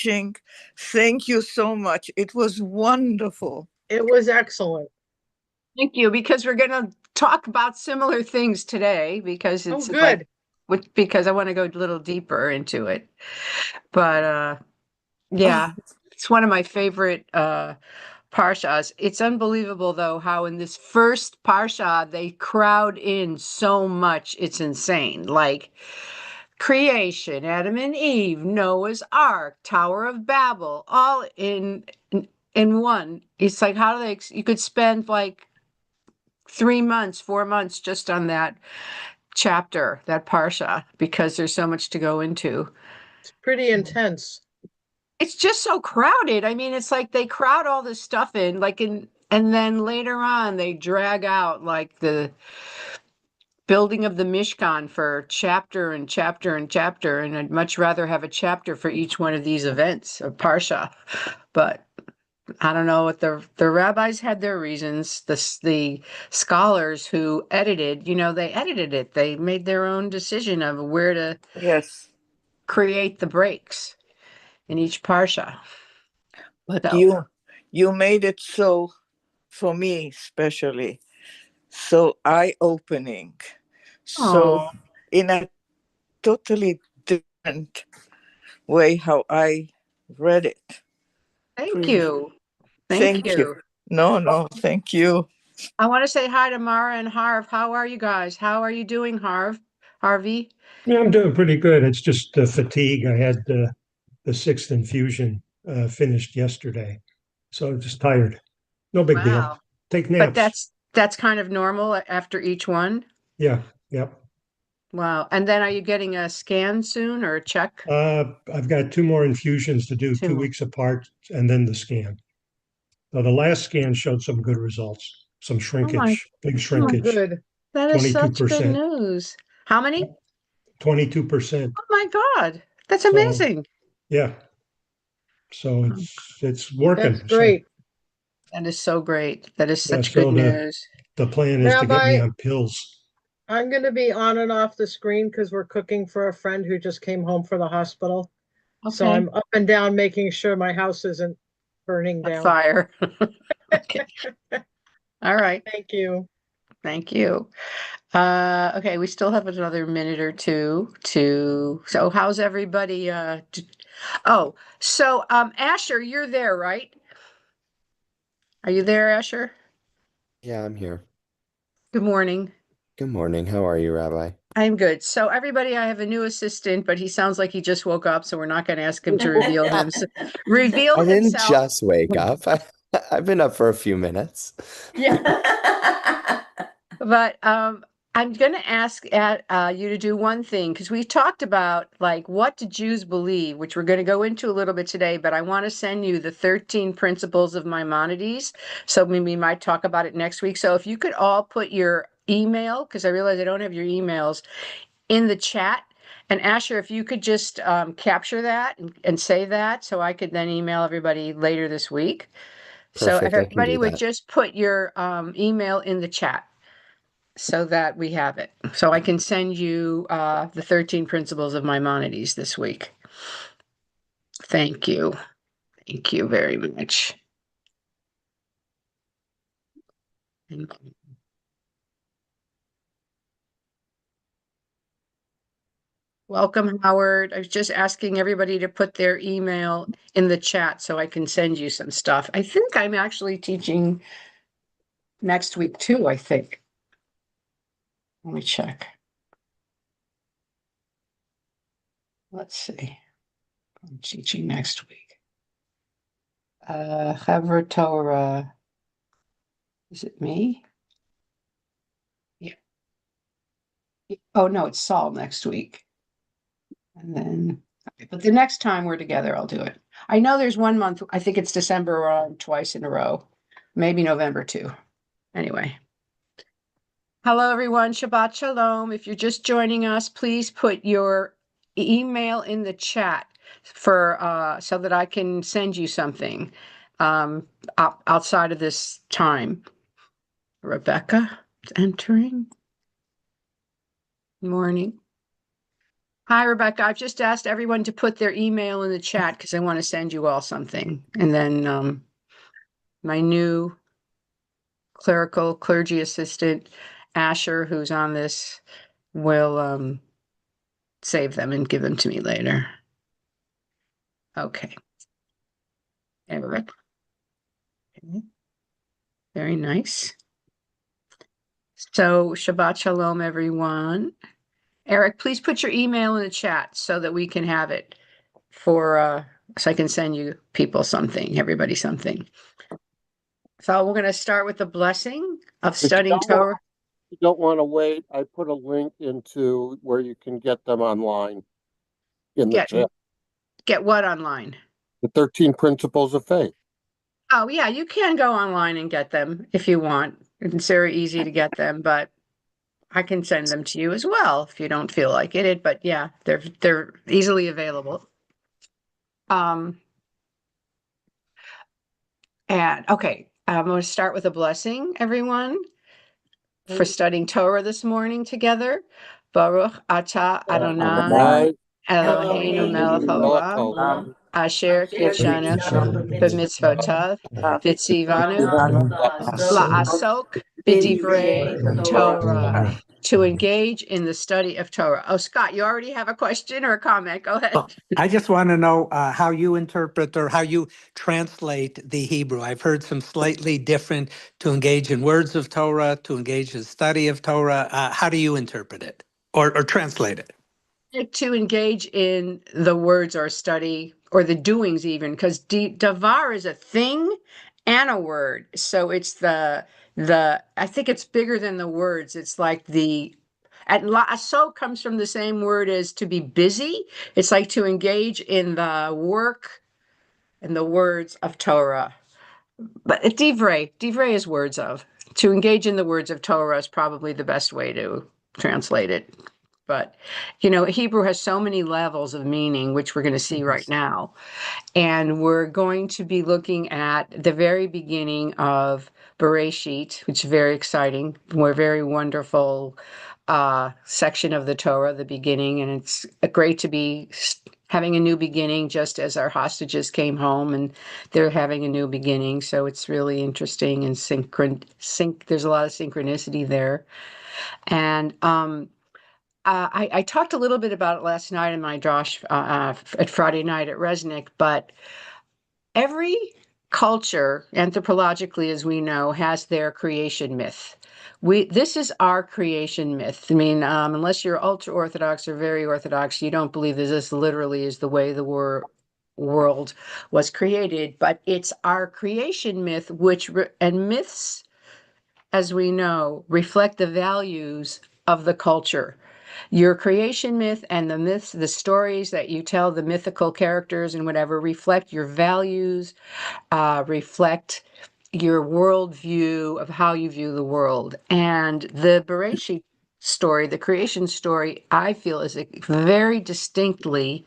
teaching. Thank you so much. It was wonderful. It was excellent. Thank you, because we're going to talk about similar things today because it's good. Because I want to go a little deeper into it. But yeah, it's one of my favorite parshas. It's unbelievable though how in this first parsha they crowd in so much. It's insane. Like creation, Adam and Eve, Noah's Ark, Tower of Babel, all in one. It's like how do they? You could spend like 3 months, 4 months just on that chapter, that parsha, because there's so much to go into. It's pretty intense. It's just so crowded. I mean, it's like they crowd all this stuff in, and then later on they drag out like the building of the Mishkan for chapter and chapter and chapter, and I'd much rather have a chapter for each one of these events of parsha. But I don't know what the rabbis had their reasons. The scholars who edited, they edited it. They made their own decision of where to create the breaks in each parsha. But you made it so, for me especially, so eye-opening. So in a totally different way how I read it. Thank you. Thank you. No, thank you. I want to say hi to Mara and Harv. How are you guys? How are you doing, Harvey? Yeah, I'm doing pretty good. It's just fatigue. I had the sixth infusion finished yesterday, so I'm just tired. No big deal. Take naps. But that's kind of normal after each one? Yeah, yep. Wow. And then are you getting a scan soon or a check? I've got 2 more infusions to do 2 weeks apart, and then the scan. So the last scan showed some good results, some shrinkage, big shrinkage. Oh, good. That is such good news. How many? 22%. Oh my God. That's amazing. Yeah. So it's working. That's great. That is so great. That is such good news. The plan is to get me on pills. I'm going to be on and off the screen because we're cooking for a friend who just came home from the hospital. Okay. So I'm up and down making sure my house isn't burning down. Fire. Okay. All right. Thank you. Thank you. Okay, we still have another minute or two so how's everybody? Asher, you're there, right? Are you there, Asher? Yeah, I'm here. Good morning. Good morning. How are you, Rabbi? I'm good. So everybody, I have a new assistant, but he sounds like he just woke up, so we're not going to ask him to reveal himself. I didn't just wake up. I've been up for a few minutes. Yeah. But I'm going to ask you to do one thing, because we talked about like what do Jews believe, which we're going to go into a little bit today, but I want to send you the 13 principles of Maimonides. So maybe we might talk about it next week. So if you could all put your email, because I realize I don't have your emails, in the chat. And Asher, if you could just capture that and say that, so I could then email everybody later this week. So if everybody would just put your email in the chat so that we have it. So I can send you the 13 principles of Maimonides this week. Thank you. Thank you very much. Welcome, Howard. I was just asking everybody to put their email in the chat so I can send you some stuff. I think I'm actually teaching next week too, I think. Let me check. Let's see. I'm teaching next week. Chevra Torah. Is it me? Yeah. Oh, no, it's Saul next week. And then, but the next time we're together, I'll do it. I know there's 1 month, I think it's December or twice in a row, maybe November too. Anyway. Hello, everyone. Shabbat Shalom. If you're just joining us, please put your email in the chat for so that I can send you something outside of this time. Rebecca is entering. Morning. Hi, Rebecca. I've just asked everyone to put their email in the chat because I want to send you all something. And then my new clergy assistant, Asher, who's on this, will save them and give them to me later. Okay. Eric. Okay. Very nice. So Shabbat Shalom, everyone. Eric, please put your email in the chat so that we can have it for so I can send you people something, everybody something. So we're going to start with the blessing of studying Torah. You don't want to wait. I put a link into where you can get them online in the chat. Get what online? The 13 Principles of Faith. Oh, yeah, you can go online and get them if you want. It's very easy to get them, but I can send them to you as well if you don't feel like it. But yeah, they're easily available. And okay, I'm going to start with a blessing, everyone, for studying Torah this morning together. Baruch atah Adonai Eloheinu melech haolam asher kitshanu b'mitzvotav v'tzivanu la'asok b'divrei Torah, to engage in the study of Torah. Oh, Scott, you already have a question or a comment? Go ahead. I just want to know how you interpret or how you translate the Hebrew. I've heard some slightly different to engage in words of Torah, to engage in study of Torah. How do you interpret it or translate it? To engage in the words or study or the doings even, because davar is a thing and a word. So it's I think it's bigger than the words. It's like and la'aso comes from the same word as to be busy. It's like to engage in the work and the words of Torah. But divrei is words of. To engage in the words of Torah is probably the best way to translate it. But, Hebrew has so many levels of meaning, which we're going to see right now. And we're going to be looking at the very beginning of Bereshit, which is very exciting. We're very wonderful section of the Torah, the beginning. And it's great to be having a new beginning, just as our hostages came home and they're having a new beginning. So it's really interesting and there's a lot of synchronicity there. And I talked a little bit about it last night in my Josh at Friday night at Resnick, but every culture, anthropologically, as we know, has their creation myth. This is our creation myth. I mean, unless you're ultra Orthodox or very Orthodox, you don't believe that this literally is the way the world was created, but it's our creation myth, and myths, as we know, reflect the values of the culture. Your creation myth and the myths, the stories that you tell, the mythical characters and whatever, reflect your values, reflect your worldview of how you view the world. And the Bereshit story, the creation story, I feel is very distinctly,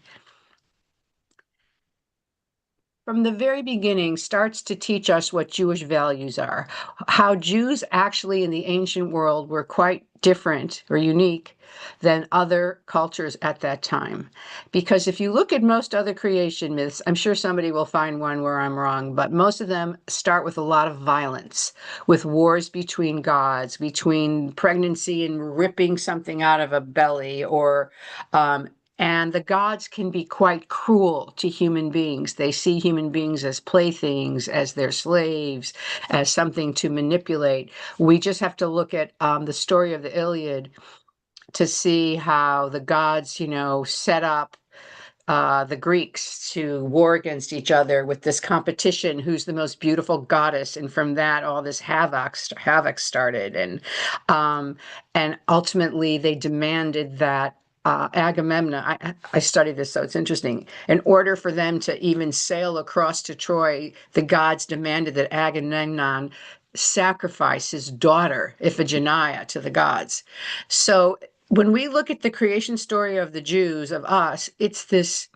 from the very beginning, starts to teach us what Jewish values are, how Jews actually in the ancient world were quite different or unique than other cultures at that time. Because if you look at most other creation myths, I'm sure somebody will find one where I'm wrong, but most of them start with a lot of violence, with wars between gods, between pregnancy and ripping something out of a belly, and the gods can be quite cruel to human beings. They see human beings as playthings, as their slaves, as something to manipulate. We just have to look at the story of the Iliad to see how the gods, set up the Greeks to war against each other with this competition, who's the most beautiful goddess, and from that all this havoc started, and ultimately they demanded that Agamemnon, I studied this, so it's interesting. In order for them to even sail across to Troy, the gods demanded that Agamemnon sacrifice his daughter Iphigenia to the gods. So when we look at the creation story of the Jews, of us, it's this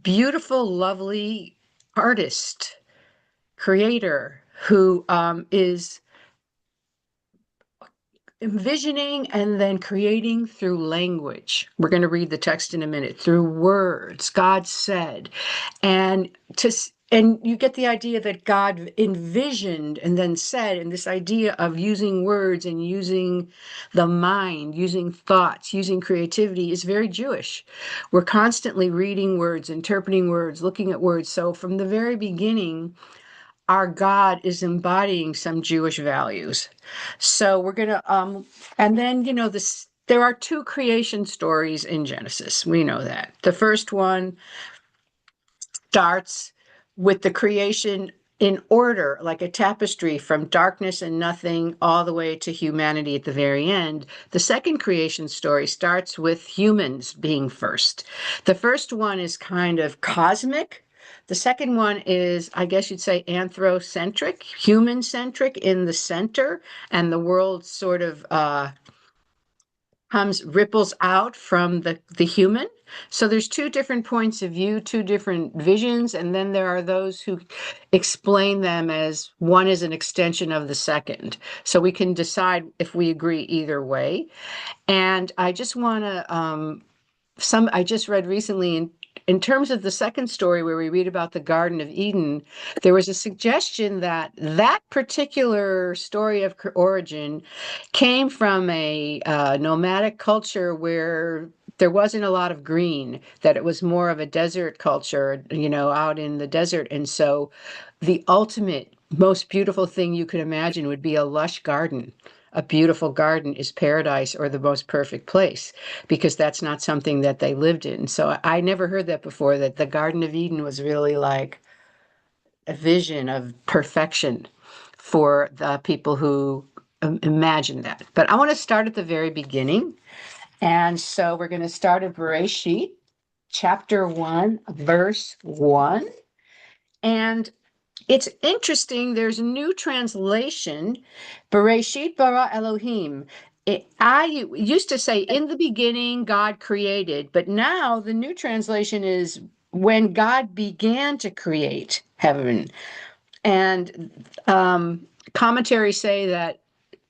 beautiful, lovely artist, creator who is envisioning and then creating through language. We're going to read the text in a minute. Through words, God said, and you get the idea that God envisioned and then said, and this idea of using words and using the mind, using thoughts, using creativity is very Jewish. We're constantly reading words, interpreting words, looking at words. So from the very beginning, our God is embodying some Jewish values. So we're going to, and then, there are two creation stories in Genesis. We know that. The first one starts with the creation in order, like a tapestry from darkness and nothing all the way to humanity at the very end. The second creation story starts with humans being first. The first one is kind of cosmic. The second one is, I guess you'd say, anthrocentric, human-centric in the center, and the world sort of ripples out from the human. So there's two different points of view, two different visions, and then there are those who explain them as one is an extension of the second. So we can decide if we agree either way. And I just want to I just read recently in terms of the second story where we read about the Garden of Eden, there was a suggestion that that particular story of origin came from a nomadic culture where there wasn't a lot of green, that it was more of a desert culture, out in the desert. And so the ultimate, most beautiful thing you could imagine would be a lush garden. A beautiful garden is paradise or the most perfect place, because that's not something that they lived in. So I never heard that before, that the Garden of Eden was really like a vision of perfection for the people who imagine that. But I want to start at the very beginning. And so we're going to start at Bereshit, chapter 1, verse 1. And it's interesting, there's a new translation, Bereshit bara Elohim. I used to say, in the beginning, God created, but now the new translation is, when God began to create heaven. And commentaries say that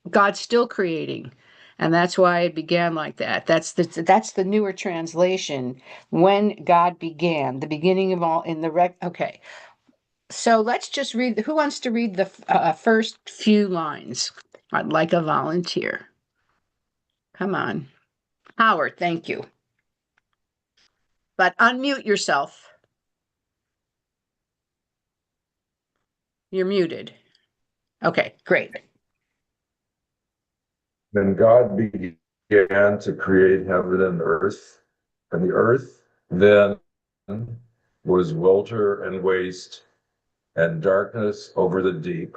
God's still creating, and that's why it began like that. That's the newer translation, when God began, the beginning of all in the okay. So let's just read. Who wants to read the first few lines? I'd like a volunteer. Come on. Howard, thank you. But unmute yourself. You're muted. Okay, great. Then God began to create heaven and the earth then was welter and waste, and darkness over the deep,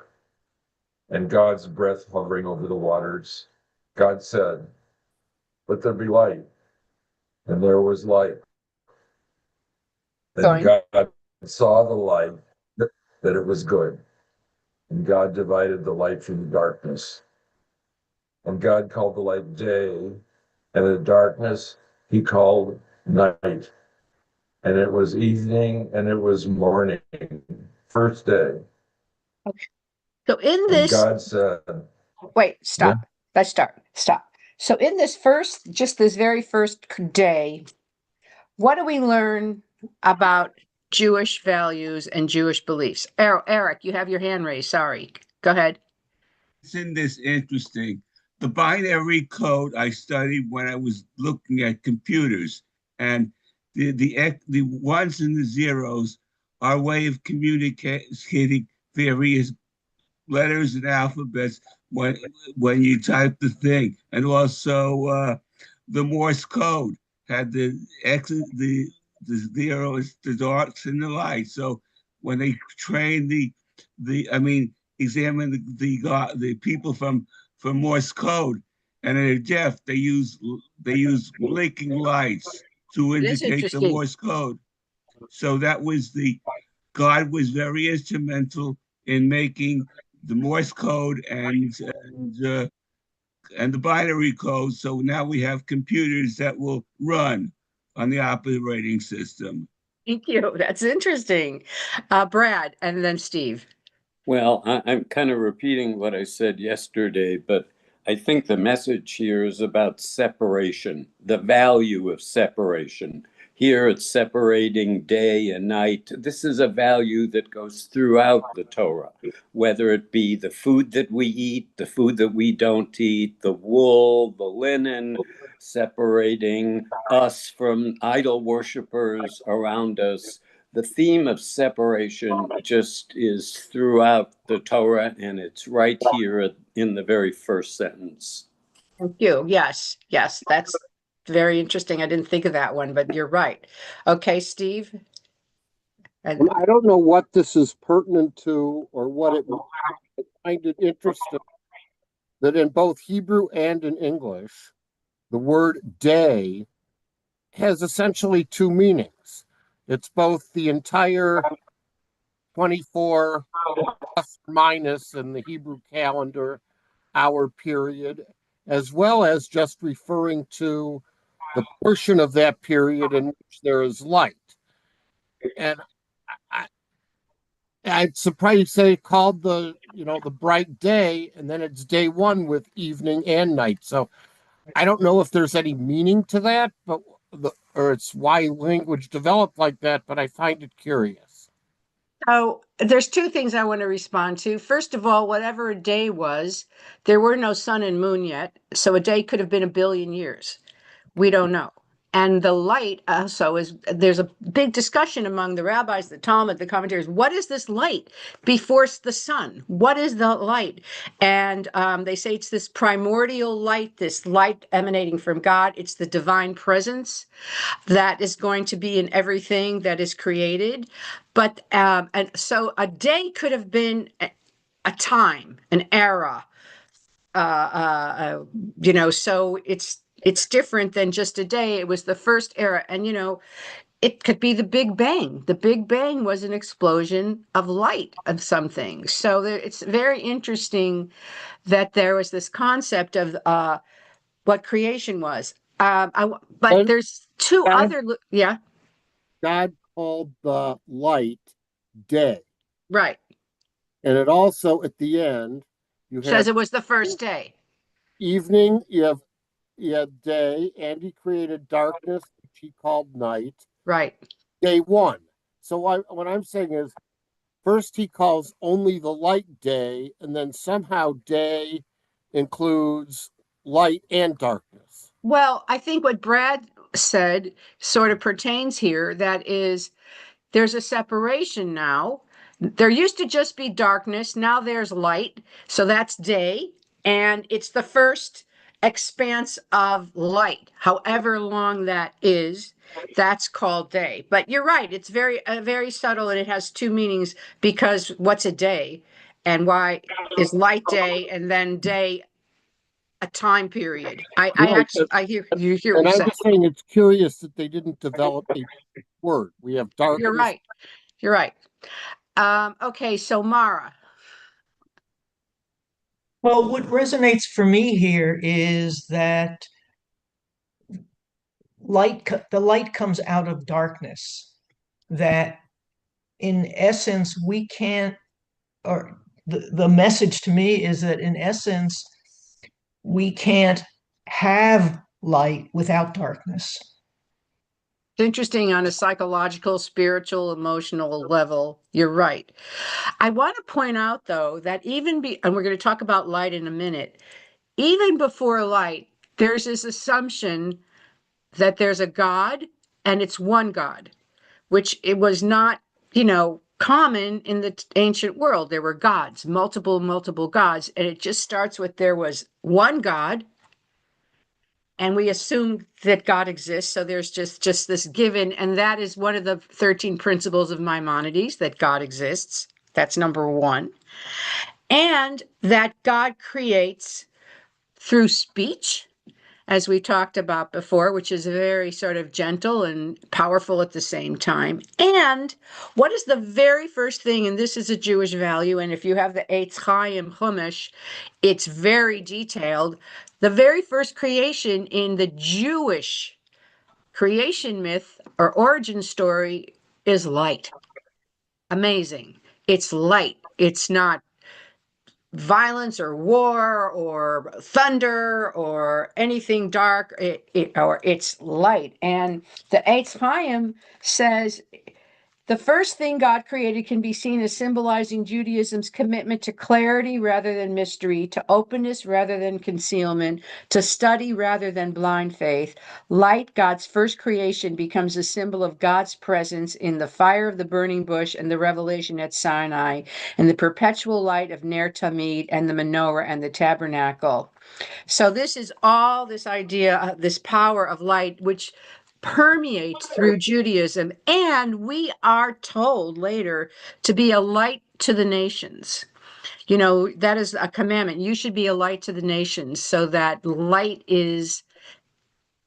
and God's breath hovering over the waters. God said, "Let there be light," and there was light. And God saw the light, that it was good, and God divided the light from the darkness. And God called the light day, and the darkness he called night. And it was evening, and it was morning, first day. Okay. So in And this, God said, wait, stop. Yeah. Let's stop. So in this this very first day, what do we learn about Jewish values and Jewish beliefs? Eric, you have your hand raised. Sorry. Go ahead. Isn't this interesting? The binary code I studied when I was looking at computers, and the ones and the zeros are a way of communicating various letters and alphabets when you type the thing, and also the Morse code had the X, the zeros, the darks, and the lights. So when they trained examine the people from Morse code, and they're deaf, they use blinking lights to indicate the Morse code. So that was God was very instrumental in making the Morse code and the binary code. So now we have computers that will run on the operating system. Thank you. That's interesting. Brad, and then Steve. Well, I'm kind of repeating what I said yesterday, but I think the message here is about separation, the value of separation. Here it's separating day and night. This is a value that goes throughout the Torah, whether it be the food that we eat, the food that we don't eat, the wool, the linen, separating us from idol worshipers around us. The theme of separation just is throughout the Torah, and it's right here in the very first sentence. Thank you. Yes, yes, that's very interesting. I didn't think of that one, but you're right. Okay, Steve. And I don't know what this is pertinent to or what it means. I find it interesting that in both Hebrew and in English, the word day has essentially two meanings. It's both the entire 24 plus or minus in the Hebrew calendar hour period, as well as just referring to the portion of that period in which there is light. And I'm surprised you say called the bright day, and then it's day one with evening and night. So I don't know if there's any meaning to that, or it's why language developed like that, but I find it curious. So there's two things I want to respond to. First of all, whatever a day was, there were no sun and moon yet. So a day could have been 1 billion years. We don't know. And the light also there's a big discussion among the rabbis, the Talmud, the commentators. What is this light before the sun? What is the light? And they say it's this primordial light, this light emanating from God. It's the divine presence that is going to be in everything that is created. But and so a day could have been a time, an era. So it's different than just a day. It was the first era, and it could be the Big Bang. The Big Bang was an explosion of light of something. So it's very interesting that there was this concept of what creation was. But there's two other, yeah. God called the light day. Right. And it also, at the end, says it was the first day. Evening, you have day, and he created darkness, which he called night. Right. Day one. So what I'm saying is, first he calls only the light day, and then somehow day includes light and darkness. Well, I think what Brad said sort of pertains here. That is, there's a separation now. There used to just be darkness. Now there's light. So that's day. And it's the first expanse of light, however long that is. That's called day. But you're right. It's very subtle, and it has two meanings, because what's a day and why is light day and then day a time period? I hear you hear and what I'm you're just saying it's curious that they didn't develop a word. We have darkness. You're right. Okay, so Mara. Well, what resonates for me here is that the light comes out of darkness. That in essence, we can't, or the message to me is that in essence, we can't have light without darkness. It's interesting on a psychological, spiritual, emotional level. You're right. I want to point out, though, that and we're going to talk about light in a minute, even before light, there's this assumption that there's a God and it's one God, which it was not, common in the ancient world. There were gods, multiple gods, and it just starts with there was one God, and we assume that God exists. So there's just this given, and that is one of the 13 principles of Maimonides, that God exists. That's number one. And that God creates through speech, as we talked about before, which is very sort of gentle and powerful at the same time. And what is the very first thing, and this is a Jewish value, and if you have the Eitz Chaim Chumash, it's very detailed. The very first creation in the Jewish creation myth or origin story is light. Amazing. It's light. It's not violence or war or thunder or anything dark, or it's light. And the Eitz Chaim says the first thing God created can be seen as symbolizing Judaism's commitment to clarity rather than mystery, to openness rather than concealment, to study rather than blind faith. Light, God's first creation, becomes a symbol of God's presence in the fire of the burning bush and the revelation at Sinai, and the perpetual light of Ner Tamid and the menorah and the tabernacle. So this is all this idea, this power of light, which permeates through Judaism. And we are told later to be a light to the nations. You know, that is a commandment. You should be a light to the nations. So that light is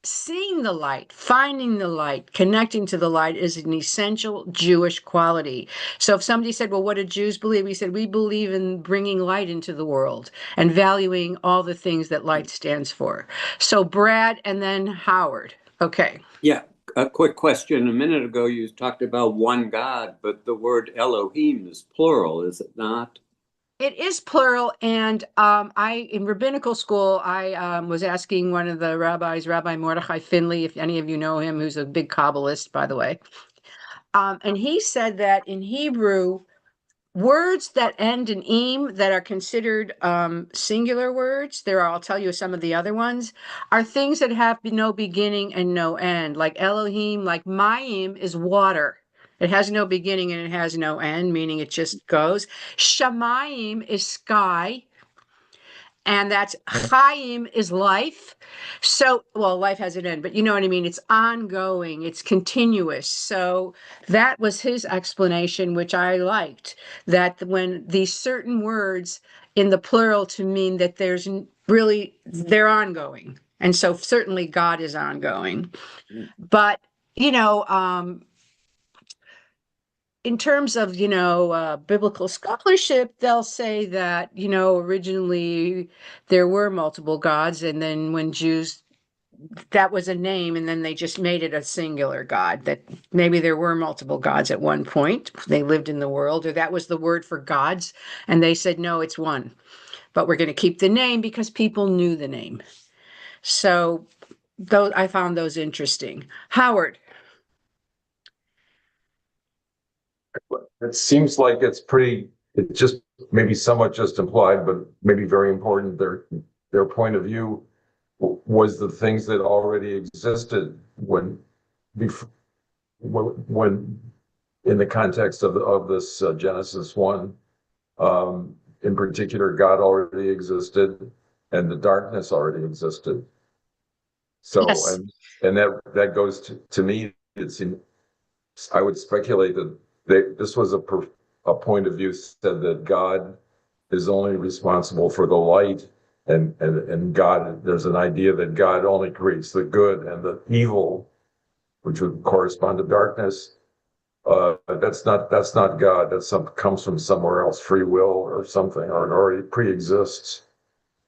seeing the light, finding the light, connecting to the light is an essential Jewish quality. So if somebody said, well, what do Jews believe? We said, we believe in bringing light into the world and valuing all the things that light stands for. So Brad and then Howard. Okay. Yeah. A quick question. A minute ago, you talked about one God, but the word Elohim is plural, is it not? It is plural, and in rabbinical school, I was asking one of the rabbis, Rabbi Mordechai Finley, if any of you know him, who's a big Kabbalist, by the way, and he said that in Hebrew, words that end in im that are considered singular words, I'll tell you some of the other ones, are things that have no beginning and no end, like Elohim, like Mayim is water. It has no beginning and it has no end, meaning it just goes. Shamayim is sky. And that's Chaim is life. So, well, life has an end, but you know what I mean? It's ongoing, it's continuous. So that was his explanation, which I liked, that when these certain words in the plural to mean that they're ongoing. And so certainly God is ongoing. But, you know, in terms of, biblical scholarship, they'll say that, originally there were multiple gods. And then when Jews, that was a name, and then they just made it a singular God, that maybe there were multiple gods at one point. They lived in the world, or that was the word for gods. And they said, no, it's one. But we're going to keep the name because people knew the name. So I found those interesting. Howard. It seems like it's just maybe somewhat just implied, but maybe very important. Their point of view was the things that already existed when in the context of this Genesis 1. In particular, God already existed and the darkness already existed. So, Yes. and that goes to me, it seems, I would speculate that this was a point of view said that God is only responsible for the light, and God, there's an idea that God only creates the good, and the evil, which would correspond to darkness, that's not God. Comes from somewhere else, free will or something, or it already pre-exists.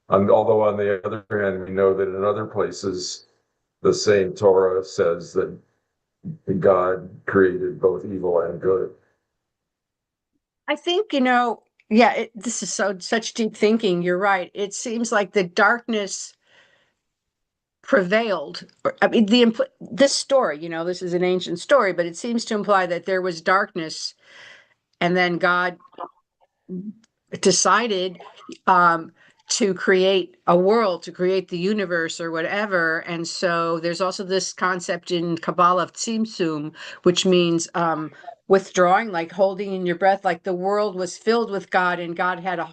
And although on the other hand, we know that in other places, the same Torah says that God created both evil and good. I think, this is such deep thinking. You're right. It seems like the darkness prevailed. I mean, this story, this is an ancient story, but it seems to imply that there was darkness, and then God decided to create a world, to create the universe or whatever. And so there's also this concept in Kabbalah of tzimtzum, which means withdrawing, like holding in your breath, like the world was filled with God and God had to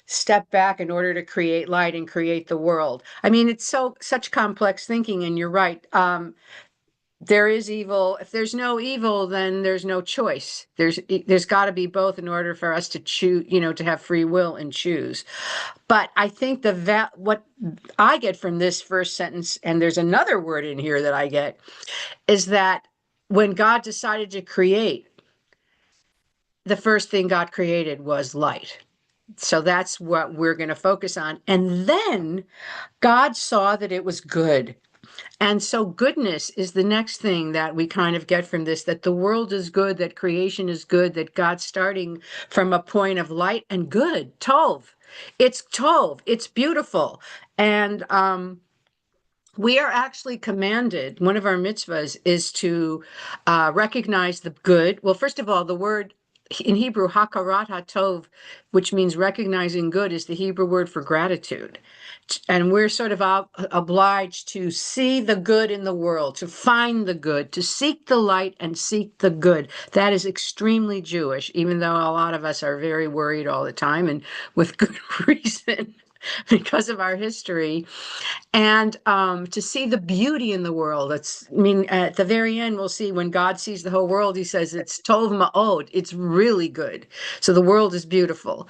step back in order to create light and create the world. I mean, it's such complex thinking, and you're right. There is evil. If there's no evil, then there's no choice. There's got to be both in order for us to choose, to have free will and choose. But I think what I get from this first sentence, and there's another word in here that I get, is that when God decided to create, the first thing God created was light. So that's what we're going to focus on. And then God saw that it was good. And so goodness is the next thing that we kind of get from this, that the world is good, that creation is good, that God's starting from a point of light and good, tov. It's Tov. It's beautiful. And we are actually commanded, one of our mitzvahs is to recognize the good. Well, first of all, the word in Hebrew, hakarat hatov, which means recognizing good, is the Hebrew word for gratitude. And we're sort of obliged to see the good in the world, to find the good, to seek the light and seek the good. That is extremely Jewish, even though a lot of us are very worried all the time, and with good reason, because of our history. And to see the beauty in the world. At the very end, we'll see when God sees the whole world, he says it's Tov Ma'od. It's really good. So the world is beautiful.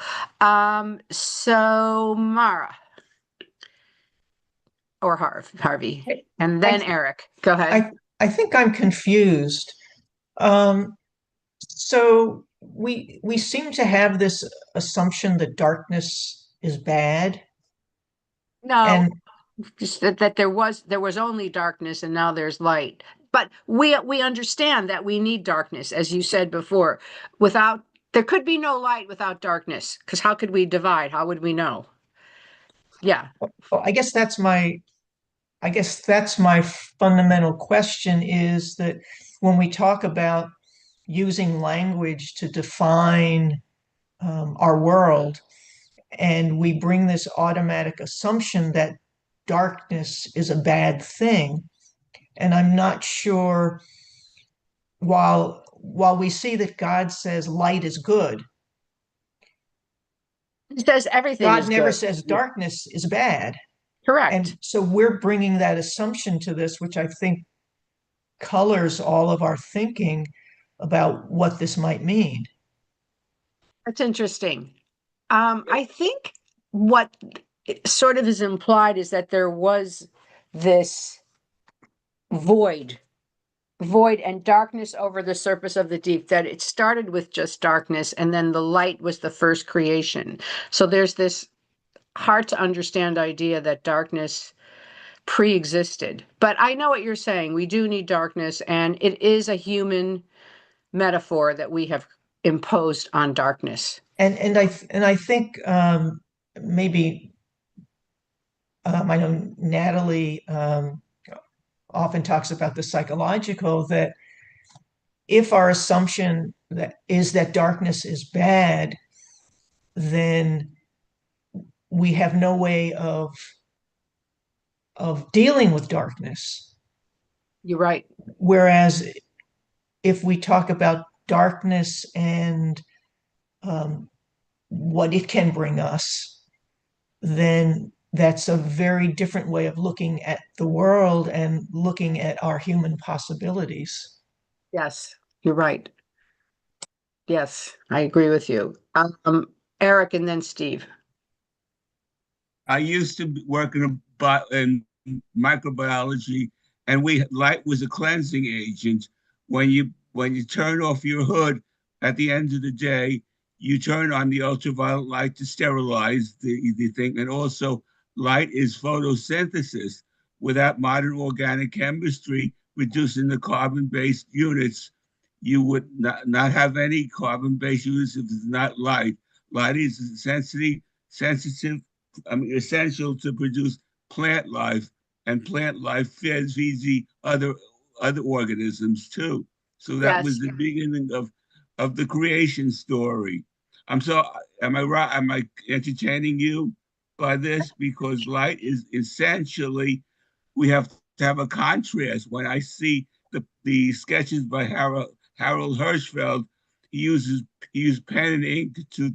So Mara or Harvey, and then Eric. Go ahead. I think I'm confused. So we seem to have this assumption that darkness is bad. No, And just that there was only darkness and now there's light. But we understand that we need darkness, as you said before. There could be no light without darkness, because how could we divide? How would we know? Yeah. I guess that's my fundamental question, is that when we talk about using language to define our world, and we bring this automatic assumption that darkness is a bad thing, and I'm not sure, while we see that God says light is good, He says everything God is never good. says darkness is bad. Correct. And so we're bringing that assumption to this, which I think colors all of our thinking about what this might mean. That's interesting. I think what sort of is implied is that there was this void and darkness over the surface of the deep, that it started with just darkness and then the light was the first creation. So there's this hard to understand idea that darkness pre-existed. But I know what you're saying. We do need darkness, and it is a human metaphor that we have imposed on darkness. And I think maybe I know Natalie often talks about the psychological, that if our assumption that darkness is bad, then we have no way of dealing with darkness. You're right. Whereas if we talk about darkness and what it can bring us, then that's a very different way of looking at the world and looking at our human possibilities. Yes, you're right. Yes, I agree with you. Eric and then Steve. I used to work in microbiology, and light was a cleansing agent. When you turn off your hood at the end of the day, you turn on the ultraviolet light to sterilize the thing. And also, light is photosynthesis. Without modern organic chemistry reducing the carbon-based units, you would not have any carbon-based units if it's not light. Light is sensitive, essential to produce plant life, and plant life feeds the other organisms too. So that was the beginning of the creation story. Am I right? Am I entertaining you by this? Because light is essentially, we have to have a contrast. When I see the sketches by Harold Hirschfeld, he used pen and ink to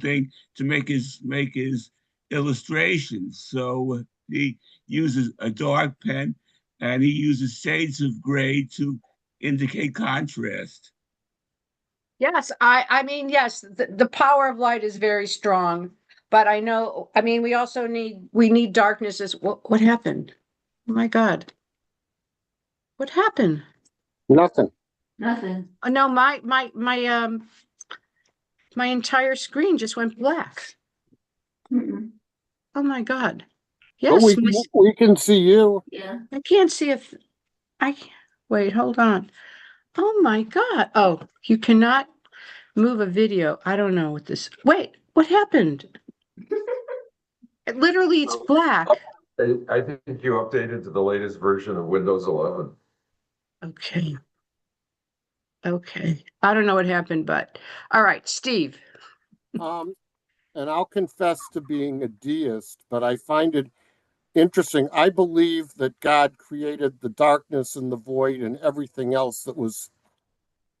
make his illustrations. So he uses a dark pen and he uses shades of gray to indicate contrast. Yes, I mean, yes, the power of light is very strong, but we also need darkness as what happened? Oh my God. What happened? Nothing. Nothing. Oh, no, my entire screen just went black. Oh my God. But Yes. we can see you. Yeah. I can't see if wait, hold on. Oh my God. Oh, you cannot move a video. I don't know what this. Wait, what happened? Literally, it's black. I think you updated to the latest version of Windows 11. Okay. Okay. I don't know what happened, but all right, Steve. And I'll confess to being a deist, but I find it interesting. I believe that God created the darkness and the void and everything else that was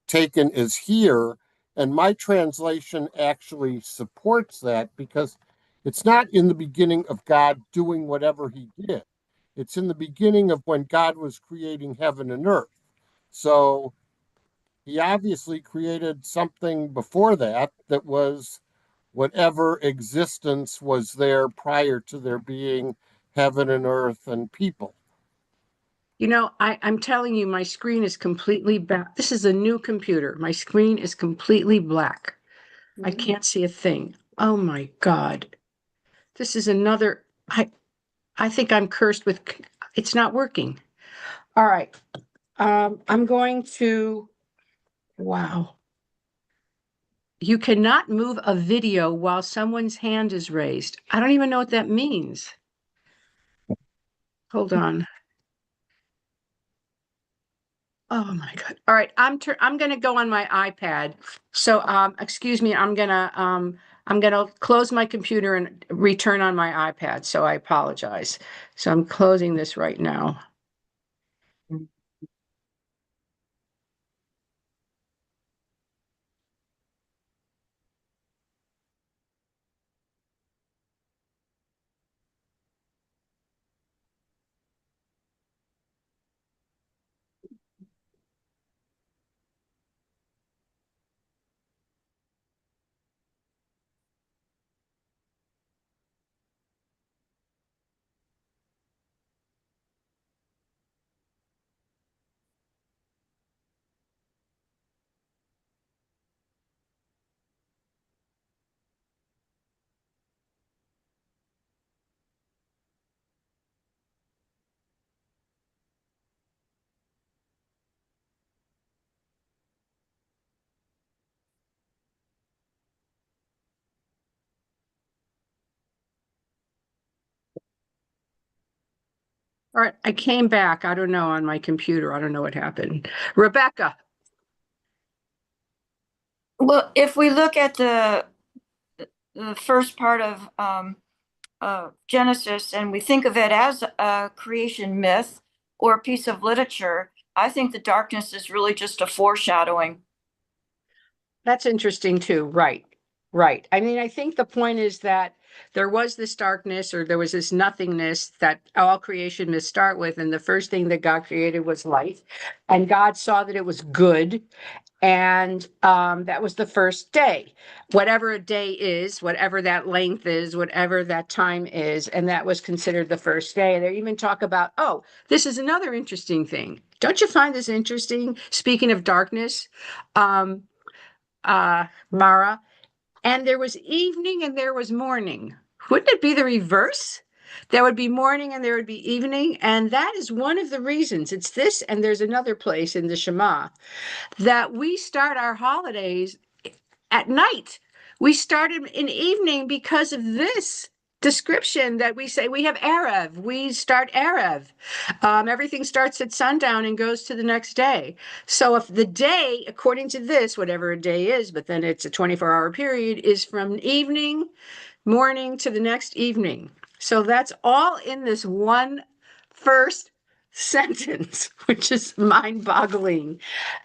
taken as here. And my translation actually supports that because it's not in the beginning of God doing whatever he did. It's in the beginning of when God was creating heaven and earth. So he obviously created something before that that was whatever existence was there prior to there being heaven and earth and people. You know, I'm telling you, my screen is completely black. This is a new computer. My screen is completely black. I can't see a thing. Oh my God. This is another, I think I'm cursed with, it's not working. All right. I'm going to, wow. You cannot move a video while someone's hand is raised. I don't even know what that means. Hold on. Oh my God. All right, I'm gonna go on my iPad. So excuse me, I'm gonna close my computer and return on my iPad. So I apologize. So I'm closing this right now. All right, I came back. I don't know on my computer. I don't know what happened. Rebecca. Well, if we look at the first part of Genesis and we think of it as a creation myth or a piece of literature, I think the darkness is really just a foreshadowing. That's interesting too. Right. Right. I mean, I think the point is that there was this darkness or there was this nothingness that all creation must start with. And the first thing that God created was light. And God saw that it was good. And that was the first day. Whatever a day is, whatever that length is, whatever that time is. And that was considered the first day. They even talk about, oh, this is another interesting thing. Don't you find this interesting? Speaking of darkness, Mara, and there was evening and there was morning. Wouldn't it be the reverse? There would be morning and there would be evening. And that is one of the reasons. It's this, and there's another place in the Shema that we start our holidays at night. We started in evening because of this description that we say we have Erev. We start Erev. Everything starts at sundown and goes to the next day. So if the day, according to this, whatever a day is, but then it's a 24-hour period, is from evening, morning to the next evening. So that's all in this one first sentence, which is mind-boggling.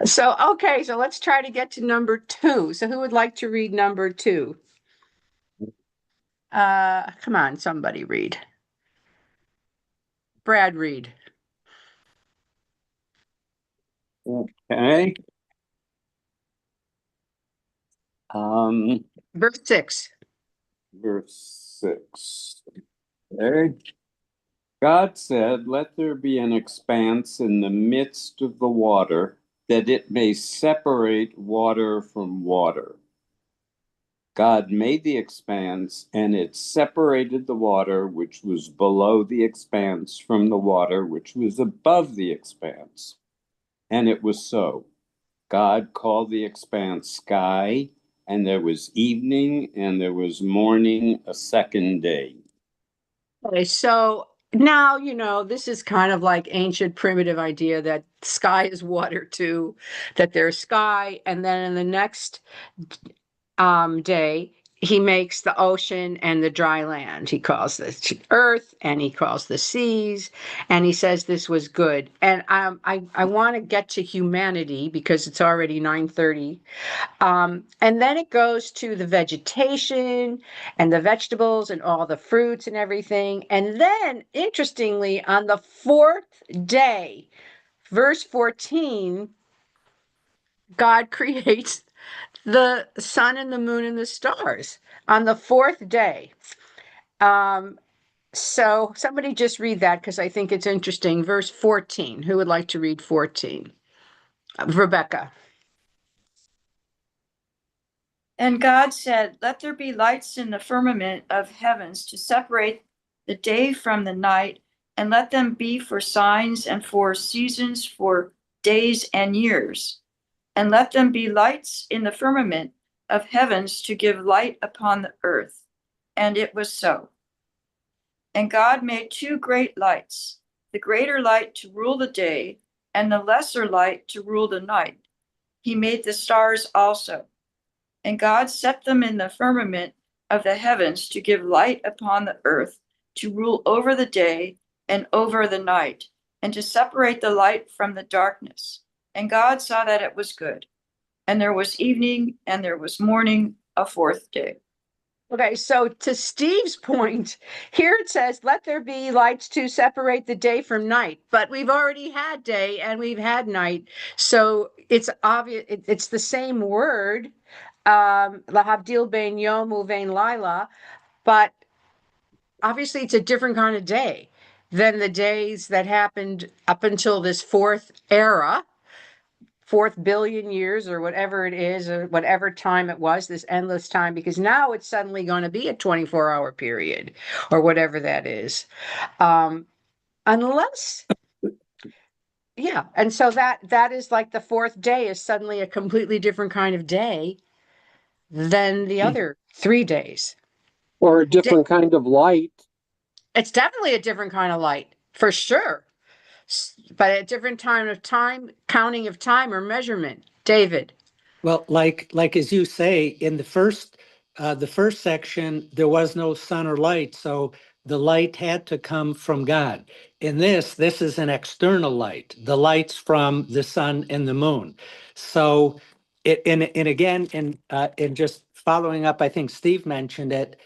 So, okay, so let's try to get to number 2. So who would like to read number 2? Come on, somebody read. Brad, read. Okay. Verse 6. Verse 6. Okay. God said, "Let there be an expanse in the midst of the water, that it may separate water from water." God made the expanse, and it separated the water which was below the expanse from the water which was above the expanse. And it was so. God called the expanse sky, and there was evening and there was morning a second day. Okay, so now, this is kind of like ancient primitive idea that sky is water too, that there's sky, and then in the next day, he makes the ocean and the dry land. He calls the earth and he calls the seas, and he says this was good. And I want to get to humanity because it's already 9:30. And then it goes to the vegetation and the vegetables and all the fruits and everything. And then, interestingly, on the fourth day, verse 14, God creates the sun and the moon and the stars on the fourth day. So somebody just read that because I think it's interesting. Verse 14. Who would like to read 14? Rebecca. And God said, let there be lights in the firmament of heavens to separate the day from the night, and let them be for signs and for seasons, for days and years. And let them be lights in the firmament of heavens to give light upon the earth. And it was so. And God made two great lights, the greater light to rule the day, and the lesser light to rule the night. He made the stars also. And God set them in the firmament of the heavens to give light upon the earth, to rule over the day and over the night, and to separate the light from the darkness. And God saw that it was good. And there was evening and there was morning, a fourth day. Okay, so to Steve's point, here it says, let there be lights to separate the day from night. But we've already had day and we've had night. So it's obvious, it's the same word, lahavdil bein yom uvein laila, but obviously it's a different kind of day than the days that happened up until this fourth era. 4th billion years or whatever it is, or whatever time it was, this endless time, because now it's suddenly going to be a 24-hour period or whatever that is. Unless, yeah. And so that is like the fourth day is suddenly a completely different kind of day than the other 3 days. Or a different kind of light. It's definitely a different kind of light, for sure. But a different counting of time or measurement. David. Well, like as you say, in the first section, there was no sun or light, so the light had to come from God. In this is an external light, the lights from the sun and the moon. So, in just following up, I think Steve mentioned it.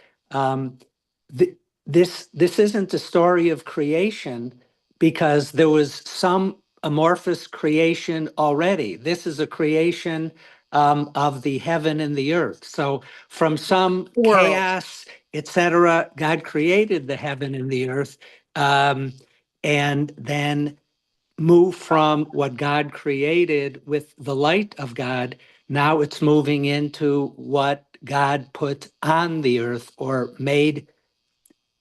This isn't a story of creation because there was some amorphous creation already. This is a creation of the heaven and the earth. So from some chaos, etc., God created the heaven and the earth, and then moved from what God created with the light of God. Now it's moving into what God put on the earth or made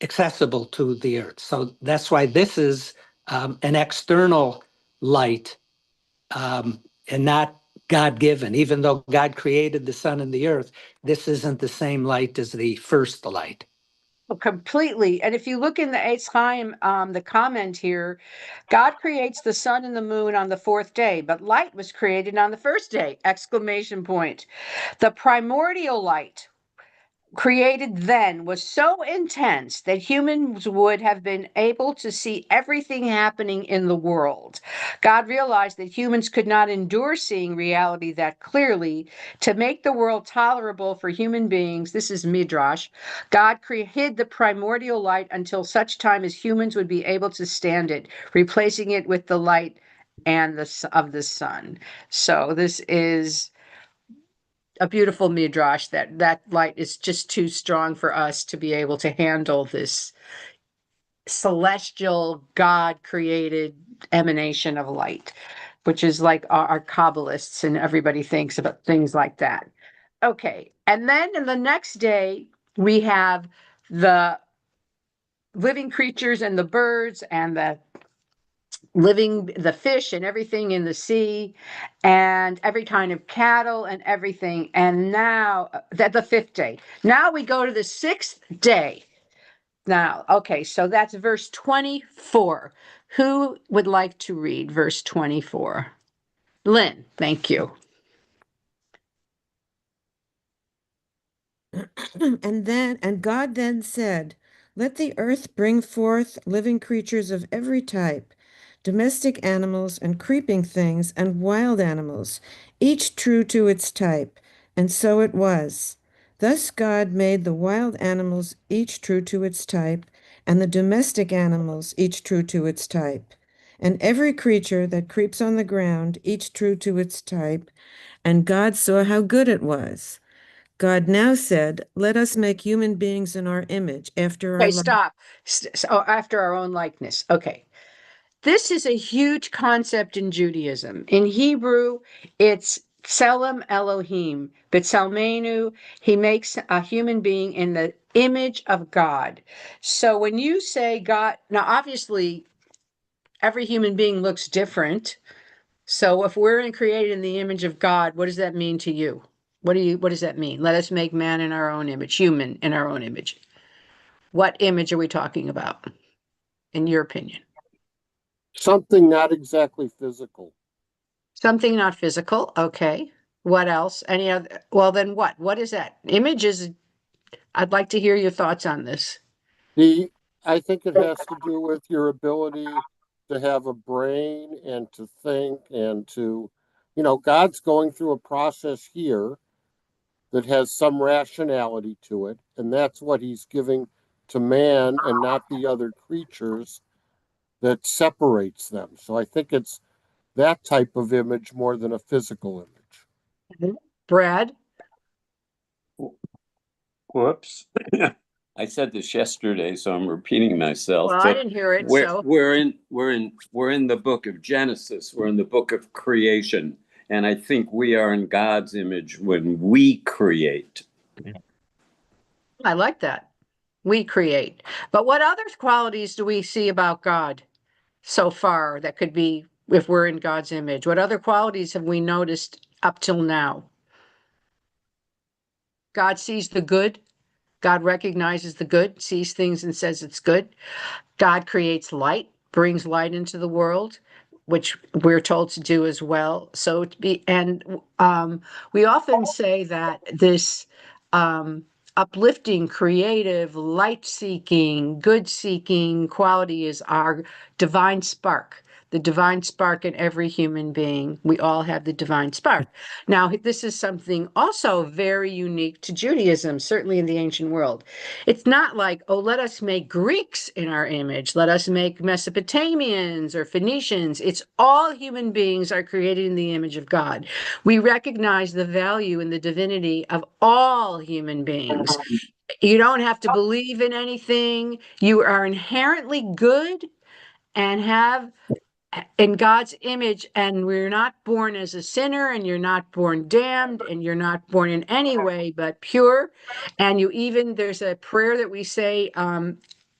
accessible to the earth. So that's why this is an external light and not God-given. Even though God created the sun and the earth, this isn't the same light as the first light. Completely. And if you look in the Eitz Chaim, the comment here, God creates the sun and the moon on the fourth day, but light was created on the first day! Exclamation point. The primordial light created then was so intense that humans would have been able to see everything happening in the world. God realized that humans could not endure seeing reality that clearly. To make the world tolerable for human beings, this is Midrash, God hid the primordial light until such time as humans would be able to stand it, replacing it with the light of the sun. So this is a beautiful midrash that light is just too strong for us to be able to handle this celestial God created emanation of light, which is like our Kabbalists and everybody thinks about things like that. Okay. And then in the next day, we have the living creatures and the birds and the fish and everything in the sea and every kind of cattle and everything. And now that the fifth day, now we go to the sixth day. Now, okay, so that's verse 24. Who would like to read verse 24? Lynn, thank you. And God then said, let the earth bring forth living creatures of every type, domestic animals and creeping things and wild animals, each true to its type. And so it was. Thus God made the wild animals each true to its type, and the domestic animals each true to its type, and every creature that creeps on the ground each true to its type. And God saw how good it was. God now said, let us make human beings in our image, after our Okay, stop. So after our own likeness. Okay. This is a huge concept in Judaism. In Hebrew, it's Tselem Elohim, B'Tselmenu. He makes a human being in the image of God. So when you say God, now obviously every human being looks different. So if we're created in the image of God, what does that mean to you? What does that mean? Let us make man in our own image, human in our own image. What image are we talking about, in your opinion? Something not exactly physical. Something not physical. Okay. What else? Any other? Well, then what? What is that? Images. I'd like to hear your thoughts on this. I think it has to do with your ability to have a brain and to think and to, God's going through a process here that has some rationality to it, and that's what he's giving to man and not the other creatures that separates them. So I think it's that type of image more than a physical image. Brad? Whoops. I said this yesterday, so I'm repeating myself. Well, I didn't hear it. We're in the book of Genesis. We're in the book of creation, and I think we are in God's image when we create. I like that. We create. But what other qualities do we see about God so far that could be if we're in God's image? What other qualities have we noticed up till now? God sees the good. God recognizes the good, sees things and says it's good. God creates light, brings light into the world, which we're told to do as well. So we often say that this uplifting, creative, light-seeking, good-seeking quality is our divine spark. The divine spark in every human being. We all have the divine spark. Now, this is something also very unique to Judaism, certainly in the ancient world. It's not like, oh, let us make Greeks in our image. Let us make Mesopotamians or Phoenicians. It's all human beings are created in the image of God. We recognize the value and the divinity of all human beings. You don't have to believe in anything. You are inherently good and have in God's image, and we're not born as a sinner, and you're not born damned, and you're not born in any way but pure. And there's a prayer that we say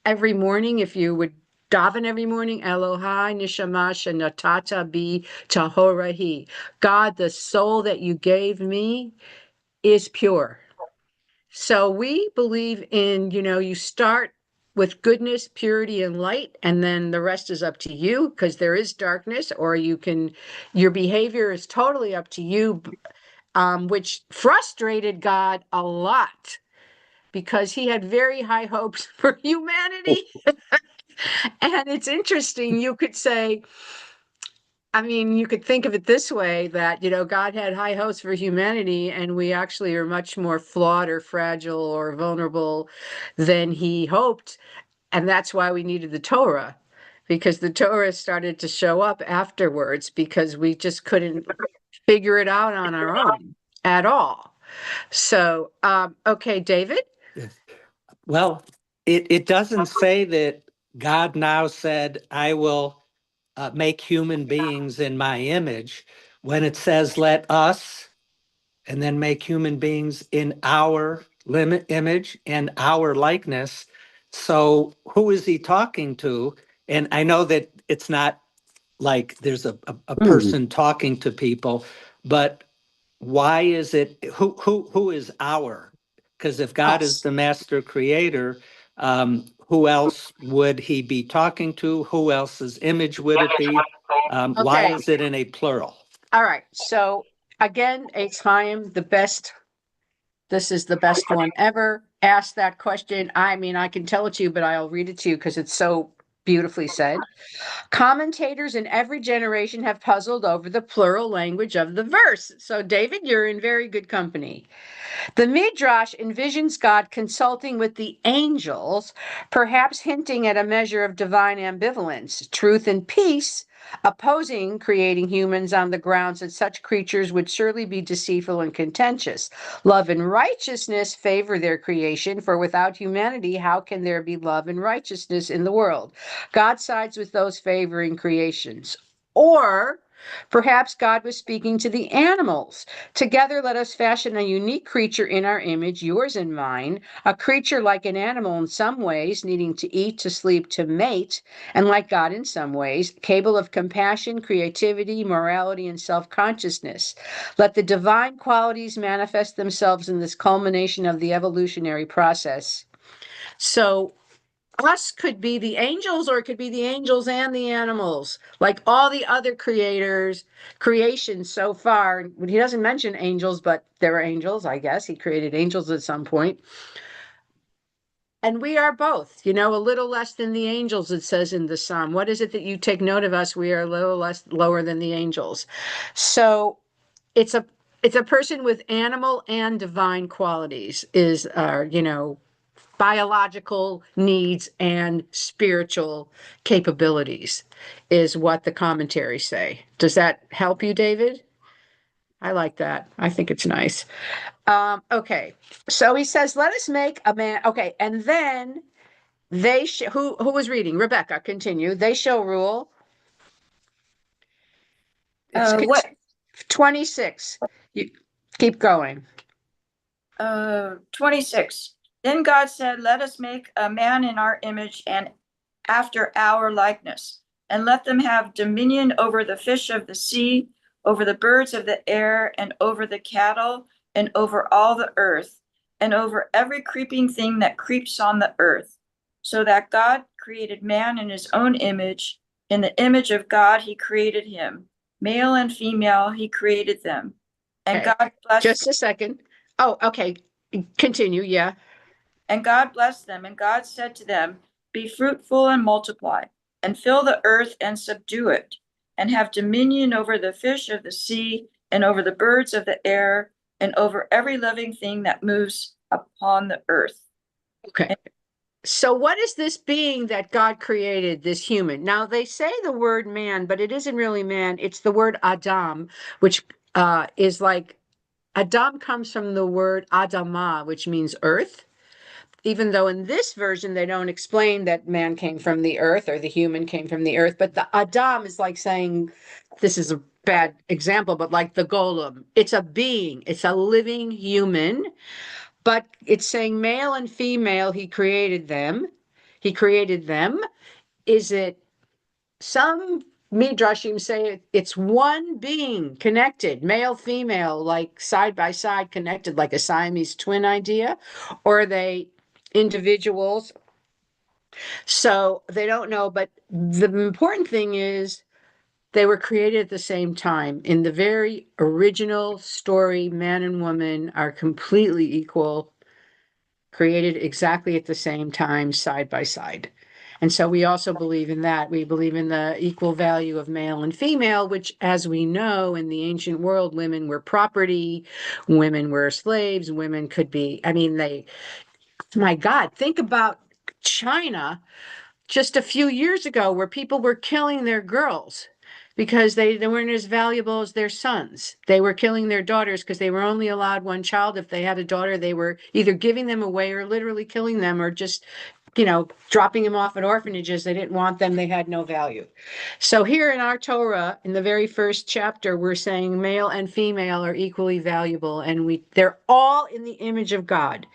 every morning, if you would daven every morning, Elohai nishama shenatata bi tahorahi. God, the soul that you gave me is pure. So we believe in, you start with goodness, purity, and light, and then the rest is up to you because there is darkness, or your behavior is totally up to you, which frustrated God a lot because he had very high hopes for humanity. And it's interesting, you could say, you could think of it this way, that, God had high hopes for humanity, and we actually are much more flawed or fragile or vulnerable than he hoped. And that's why we needed the Torah, because the Torah started to show up afterwards because we just couldn't figure it out on our own at all. So, okay, David? Yes. Well, it doesn't say that God now said, I will make human beings in my image. When it says, let us, and then make human beings in our image and our likeness. So who is he talking to? And I know that it's not like there's a person talking to people, but why is it, who is our? Because if God is the master creator, Who else would he be talking to? Who else's image would it be? Why Okay. is it in a plural? All right. So again, H. Chaim, the best. This is the best one ever. Ask that question. I mean, I can tell it to you, but I'll read it to you because it's so beautifully said. Commentators in every generation have puzzled over the plural language of the verse. So, David, you're in very good company. The Midrash envisions God consulting with the angels, perhaps hinting at a measure of divine ambivalence, truth and peace, opposing creating humans on the grounds that such creatures would surely be deceitful and contentious. Love and righteousness favor their creation, for without humanity, how can there be love and righteousness in the world? God sides with those favoring creations. Or perhaps God was speaking to the animals. Together, let us fashion a unique creature in our image, yours and mine, a creature like an animal in some ways, needing to eat, to sleep, to mate, and like God in some ways, capable of compassion, creativity, morality, and self-consciousness. Let the divine qualities manifest themselves in this culmination of the evolutionary process. So, us could be the angels, or it could be the angels and the animals, like all the other creations so far. He doesn't mention angels, but there are angels, I guess. He created angels at some point. And we are both, a little less than the angels, it says in the Psalm. What is it that you take note of us? We are a little less lower than the angels. So it's a person with animal and divine qualities is our, biological needs and spiritual capabilities is what the commentaries say. Does that help you, David? I like that. I think it's nice. Okay. So he says, let us make a man. Okay. And then who was reading? Rebecca, continue. They shall rule. It's What? 26. You keep going. 26. Then God said, let us make a man in our image and after our likeness, and let them have dominion over the fish of the sea, over the birds of the air, and over the cattle, and over all the earth, and over every creeping thing that creeps on the earth. So that God created man in his own image. In the image of God, he created him. Male and female, he created them. And Okay. God blessed Just a second. Oh, okay. Continue. Yeah. And God blessed them, and God said to them, be fruitful and multiply, and fill the earth and subdue it, and have dominion over the fish of the sea, and over the birds of the air, and over every living thing that moves upon the earth. Okay. So what is this being that God created, this human? Now they say the word man, but it isn't really man. It's the word Adam, which is like Adam comes from the word Adamah, which means earth. Even though in this version they don't explain that man came from the earth or the human came from the earth, but the Adam is like saying, this is a bad example, but like the golem. It's a being, it's a living human, but it's saying male and female, he created them. He created them. Is it some midrashim say it's one being connected, male, female, like side by side connected, like a Siamese twin idea, or are they individuals? So they don't know, but the important thing is they were created at the same time. In the very original story, man and woman are completely equal, created exactly at the same time, side by side. And so we also believe in that. We believe in the equal value of male and female, which, as we know, in the ancient world, women were property, women were slaves, women could be, my God, think about China just a few years ago where people were killing their girls because they weren't as valuable as their sons. They were killing their daughters because they were only allowed one child. If they had a daughter, they were either giving them away or literally killing them or just, dropping them off at orphanages. They didn't want them. They had no value. So here in our Torah, in the very first chapter, we're saying male and female are equally valuable, and they're all in the image of God.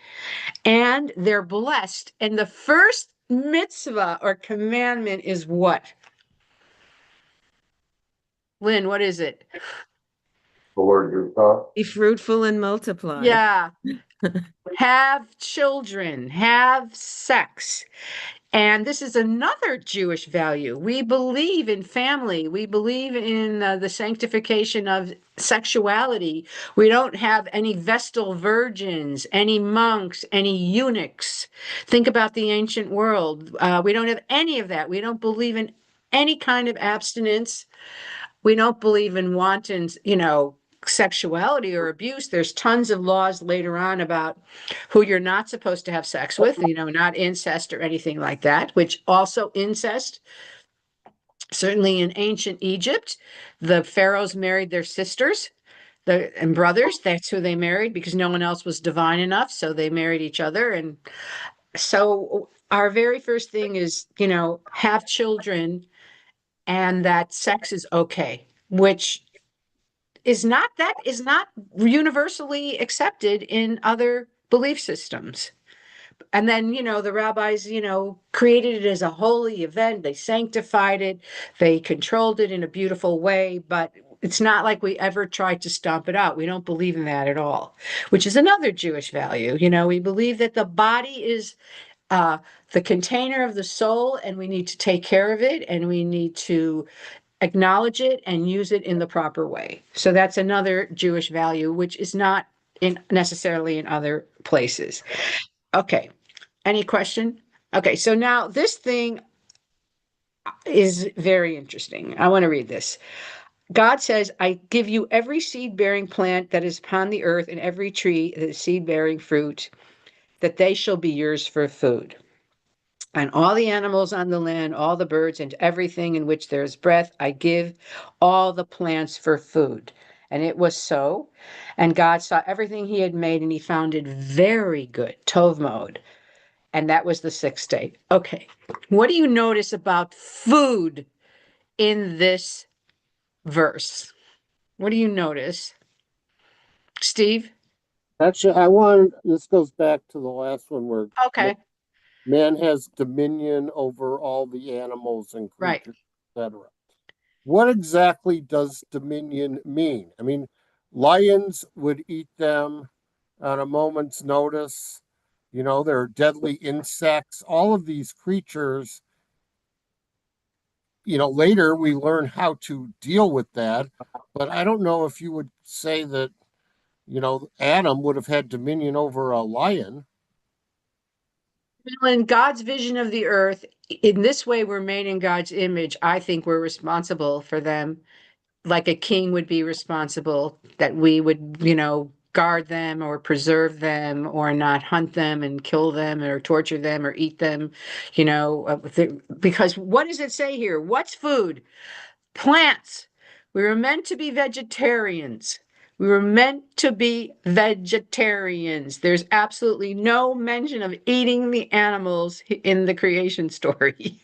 And they're blessed. And the first mitzvah or commandment is what? Lynn, what is it? Lord Utah. Be fruitful and multiply. Yeah. Have children, have sex. And this is another Jewish value. We believe in family. We believe in the sanctification of sexuality. We don't have any Vestal virgins, any monks, any eunuchs. Think about the ancient world. We don't have any of that. We don't believe in any kind of abstinence. We don't believe in wanton, sexuality or abuse. There's tons of laws later on about who you're not supposed to have sex with, not incest or anything like that, which also incest. Certainly in ancient Egypt, the pharaohs married their sisters and brothers. That's who they married because no one else was divine enough. So they married each other. And so our very first thing is, have children and that sex is okay, which is not universally accepted in other belief systems. And then, the rabbis, created it as a holy event. They sanctified it. They controlled it in a beautiful way. But it's not like we ever tried to stomp it out. We don't believe in that at all, which is another Jewish value. We believe that the body is the container of the soul, and we need to take care of it, and we need to acknowledge it and use it in the proper way. So that's another Jewish value, which is not necessarily in other places. Okay. Any question? Okay. So now this thing is very interesting. I want to read this. God says, I give you every seed-bearing plant that is upon the earth and every tree that is seed-bearing fruit, that they shall be yours for food. And all the animals on the land, all the birds, and everything in which there is breath, I give all the plants for food. And it was so. And God saw everything he had made, and he found it very good, Tov mode. And that was the sixth day. Okay. What do you notice about food in this verse? What do you notice? Steve? Actually, this goes back to the last one where Okay. man has dominion over all the animals and creatures, right, etc. What exactly does dominion mean? I mean, lions would eat them on a moment's notice. There are deadly insects. All of these creatures, later we learn how to deal with that. But I don't know if you would say that, Adam would have had dominion over a lion. In God's vision of the earth, in this way, we're made in God's image. I think we're responsible for them, like a king would be responsible, that we would, guard them or preserve them or not hunt them and kill them or torture them or eat them, because what does it say here? What's food? Plants. We were meant to be vegetarians. We were meant to be vegetarians. There's absolutely no mention of eating the animals in the creation story.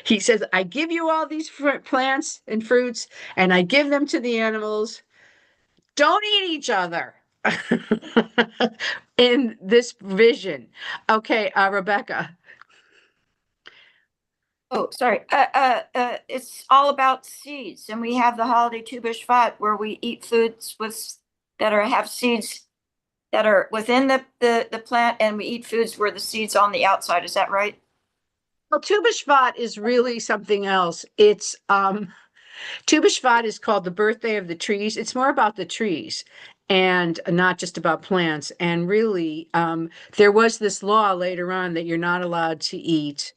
He says, I give you all these plants and fruits, and I give them to the animals. Don't eat each other in this vision. Okay, Rebecca. Oh, sorry. It's all about seeds, and we have the holiday Tu B'Shvat where we eat foods that have seeds that are within the plant, and we eat foods where the seeds on the outside. Is that right? Well, Tu B'Shvat is really something else. It's Tu B'Shvat is called the birthday of the trees. It's more about the trees and not just about plants. And really, there was this law later on that you're not allowed to eat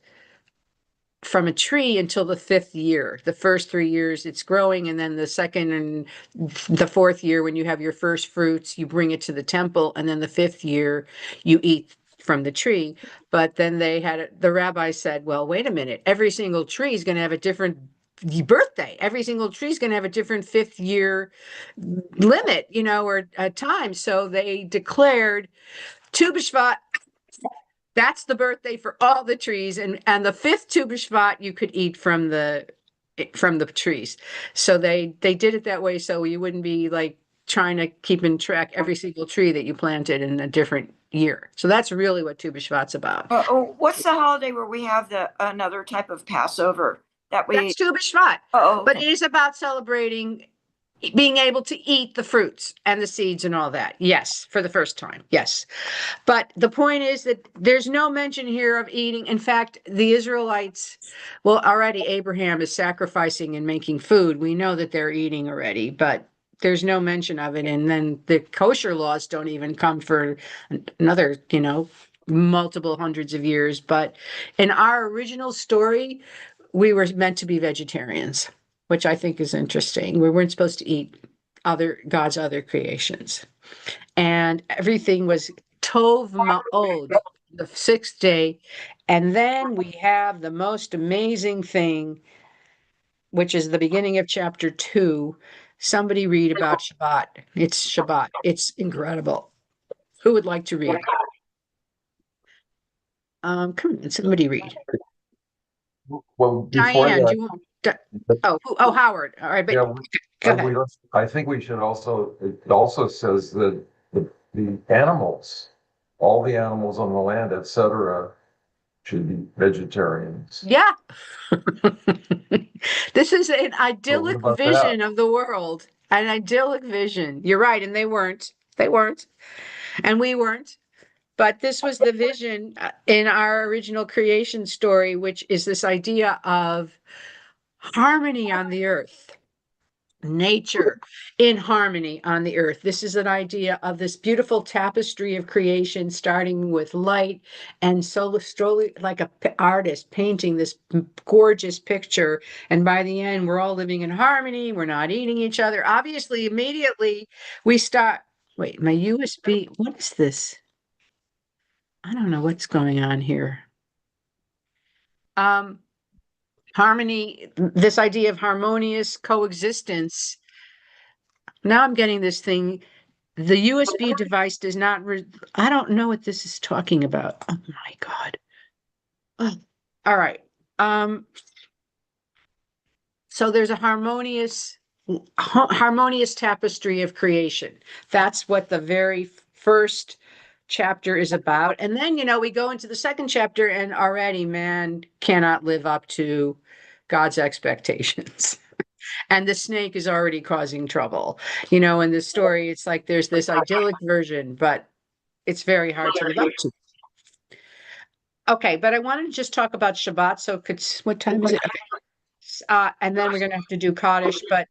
from a tree until the 5th year. The first 3 years it's growing, and then the second and the 4th year, when you have your first fruits, you bring it to the temple, and then the 5th year you eat from the tree. But then the rabbi said, well, wait a minute, every single tree is going to have a different birthday. Every single tree is going to have a different 5th year limit, or time. So they declared Tu B'Shvat, that's the birthday for all the trees, and the 5th Tu B'Shvat you could eat from the trees. So they did it that way, so you wouldn't be like trying to keep in track every single tree that you planted in a different year. So that's really what Tu B'Shvat's about. What's the holiday where we have another type of Passover that we? That's Tu B'Shvat. But it is about celebrating being able to eat the fruits and the seeds and all that. Yes, for the first time. Yes. But the point is that there's no mention here of eating. In fact, the Israelites, well, already Abraham is sacrificing and making food. We know that they're eating already, but there's no mention of it. And then the kosher laws don't even come for another, multiple hundreds of years. But in our original story, we were meant to be vegetarians, which I think is interesting. We weren't supposed to eat God's other creations. And everything was Tov Ma'od, the sixth day. And then we have the most amazing thing, which is the beginning of chapter 2. Somebody read about Shabbat. It's Shabbat. It's incredible. Who would like to read? Come on, somebody read. Well, before Diane, that, do you want? Howard. All right, but yeah, go ahead. I think we should also. It also says that the animals, all the animals on the land, etc., should be vegetarians. Yeah. This is an So what idyllic about that? vision of the world. An idyllic vision. You're right, and they weren't. They weren't. And we weren't. But this was the vision in our original creation story, which is this idea of harmony on the earth. Nature in harmony on the earth. This is an idea of this beautiful tapestry of creation, starting with light and slowly, like an artist painting this gorgeous picture. And by the end, we're all living in harmony. We're not eating each other. Obviously, immediately we start. Wait, my USB. What is this? I don't know what's going on here. Harmony. This idea of harmonious coexistence. Now I'm getting this thing. The USB device does not, I don't know what this is talking about. Oh my God. Oh, all right. So there's a harmonious tapestry of creation. That's what the very first chapter is about. And then, we go into the second chapter and already man cannot live up to God's expectations. And the snake is already causing trouble. In the story, it's like there's this idyllic version, but it's very hard to live up to. Okay, but I wanted to just talk about Shabbat. So what time is it? Okay. And then we're going to have to do Kaddish. But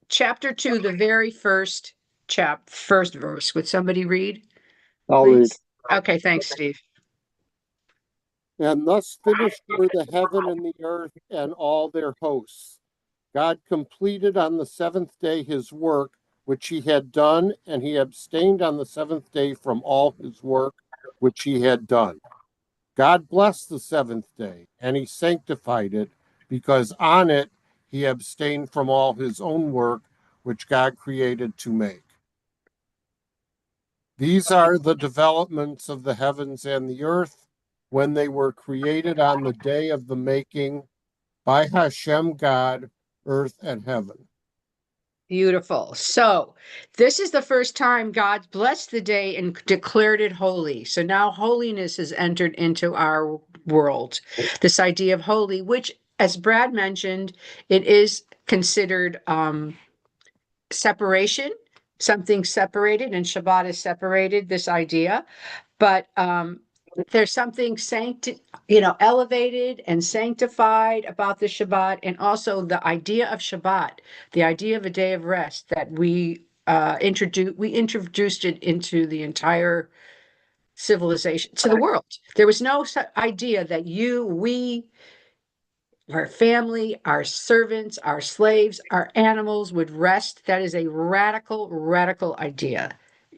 chapter 2, the very first verse. Would somebody read? I'll read. Okay, thanks, Steve. And thus finished were the heaven and the earth and all their hosts. God completed on the seventh day his work, which he had done, and he abstained on the seventh day from all his work, which he had done. God blessed the seventh day, and he sanctified it, because on it he abstained from all his own work, which God created to make. These are the developments of the heavens and the earth when they were created on the day of the making by Hashem God, earth and heaven. Beautiful. So this is the first time God blessed the day and declared it holy. So now holiness has entered into our world. This idea of holy, which, as Brad mentioned, it is considered separation, something separated, and Shabbat is separated, this idea. But there's something elevated and sanctified about the Shabbat, and also the idea of Shabbat, the idea of a day of rest that we introduced it into the entire civilization, to the world. There was no idea that we, our family, our servants, our slaves, our animals would rest. That is a radical, radical idea.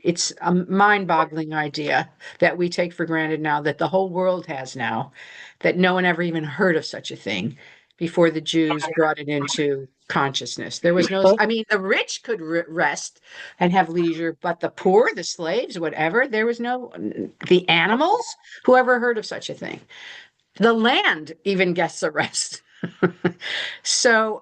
It's a mind-boggling idea that we take for granted now, that the whole world has now, that no one ever even heard of such a thing before the Jews brought it into consciousness. There was no, the rich could rest and have leisure, but the poor, the slaves, whatever, there was no, the animals, whoever heard of such a thing? The land even gets a rest. So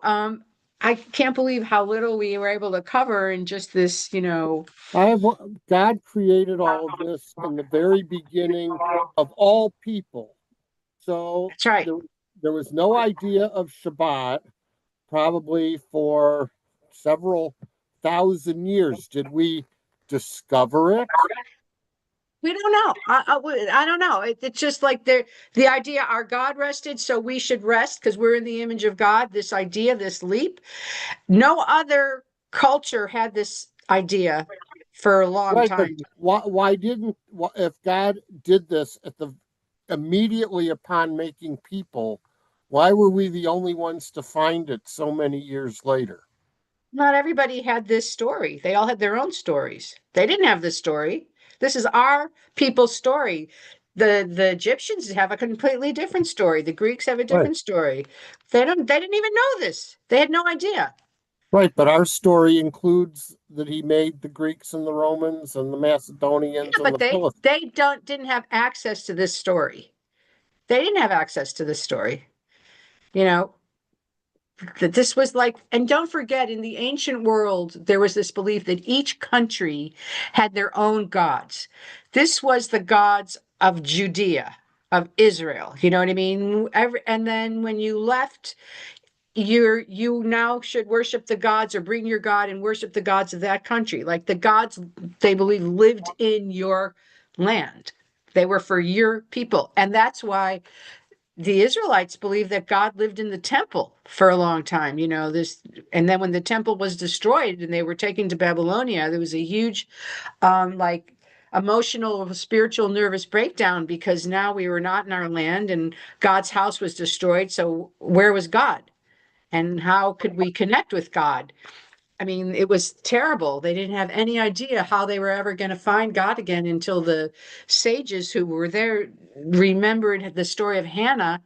I can't believe how little we were able to cover in just this, God created all of this in the very beginning of all people. So that's right. There was no idea of Shabbat probably for several 1,000 years. Did we discover it? We don't know. I don't know. It's just like the idea our God rested, so we should rest because we're in the image of God. This idea, this leap. No other culture had this idea for a long Right, but time. why didn't if God did this at the immediately upon making people, why were we the only ones to find it so many years later? Not everybody had this story. They all had their own stories. They didn't have this story. This is our people's story. The Egyptians have a completely different story. The Greeks have a Right. different story. They didn't even know this. They had no idea. Right, but our story includes that he made the Greeks and the Romans and the Macedonians Yeah, and but the Philistines. they didn't have access to this story. They didn't have access to this story. You know, that this was like, and don't forget, in the ancient world, there was this belief that each country had their own gods. This was the gods of Judea, of Israel. You know what I mean? And then when you left, you now should worship the gods or bring your God and worship the gods of that country. Like the gods, they believe, lived in your land. They were for your people. And that's why the Israelites believed that God lived in the temple for a long time, and then when the temple was destroyed and they were taken to Babylonia, there was a huge, like emotional, spiritual, nervous breakdown because now we were not in our land and God's house was destroyed. So where was God? And how could we connect with God? I mean, it was terrible. They didn't have any idea how they were ever going to find God again until the sages who were there remembered the story of Hannah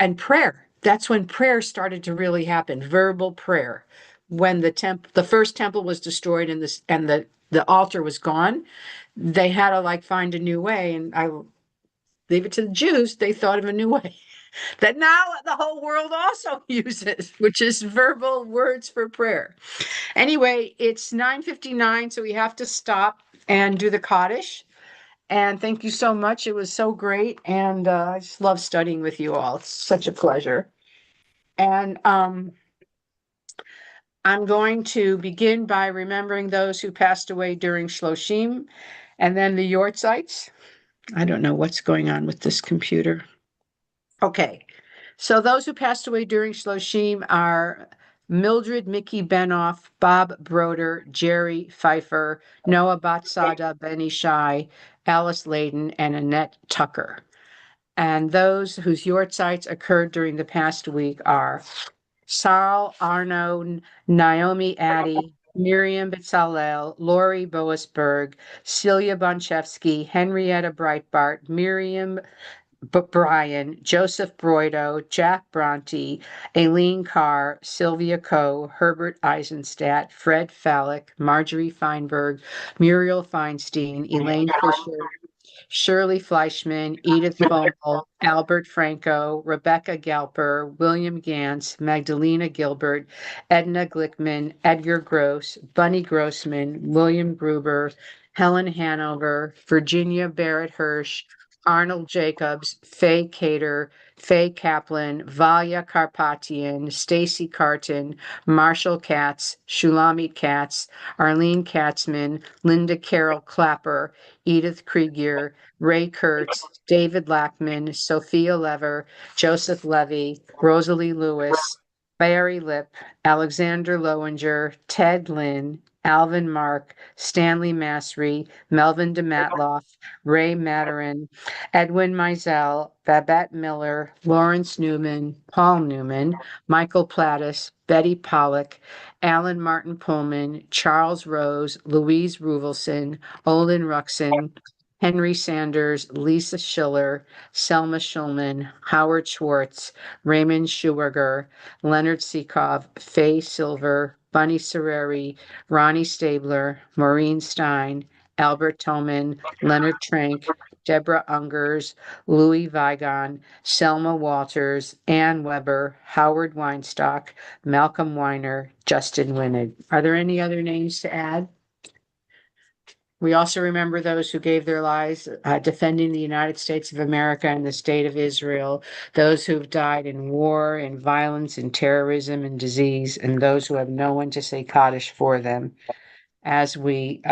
and prayer. That's when prayer started to really happen, verbal prayer. When the first temple was destroyed and the altar was gone, they had to like find a new way. And I leave it to the Jews, they thought of a new way that now the whole world also uses, which is verbal words for prayer. Anyway, it's 9:59, so we have to stop and do the Kaddish. And thank you so much. It was so great. And I just love studying with you all. It's such a pleasure. And I'm going to begin by remembering those who passed away during Shloshim and then the Yortzites. I don't know what's going on with this computer. Okay. So those who passed away during Shloshim are Mildred Mickey Benoff, Bob Broder, Jerry Pfeiffer, Noah Batsada, Benny Shai, Alice Layden, and Annette Tucker. And those whose Yortzites occurred during the past week are Sarl Arno, Naomi Addy, Miriam Betzalel, Lori Boasberg, Celia Bonchevsky, Henrietta Breitbart, Miriam Bryan, Joseph Broido, Jack Bronte, Aileen Carr, Sylvia Coe, Herbert Eisenstadt, Fred Fallick, Marjorie Feinberg, Muriel Feinstein, Elaine Fisher, Shirley Fleischman, Edith Fomal, Albert Franco, Rebecca Galper, William Gantz, Magdalena Gilbert, Edna Glickman, Edgar Gross, Bunny Grossman, William Gruber, Helen Hanover, Virginia Barrett Hirsch, Arnold Jacobs, Faye Cater, Faye Kaplan, Valia Karpatian, Stacy Carton, Marshall Katz, Shulamit Katz, Arlene Katzman, Linda Carroll Clapper, Edith Krieger, Ray Kurtz, David Lackman, Sophia Lever, Joseph Levy, Rosalie Lewis, Barry Lip, Alexander Lowinger, Ted Lynn, Alvin Mark, Stanley Masry, Melvin DeMatloff, Ray Matarin, Edwin Mizell, Babette Miller, Lawrence Newman, Paul Newman, Michael Plattis, Betty Pollock, Alan Martin Pullman, Charles Rose, Louise Ruvelson, Olin Ruxin, Henry Sanders, Lisa Schiller, Selma Schulman, Howard Schwartz, Raymond Schuerger, Leonard Seekov, Faye Silver, Bunny Serreri, Ronnie Stabler, Maureen Stein, Albert Toman, Leonard Trank, Deborah Ungers, Louis Vigon, Selma Walters, Ann Weber, Howard Weinstock, Malcolm Weiner, Justin Winnig. Are there any other names to add? We also remember those who gave their lives defending the United States of America and the state of Israel, those who've died in war and violence and terrorism and disease, and those who have no one to say Kaddish for them. As we,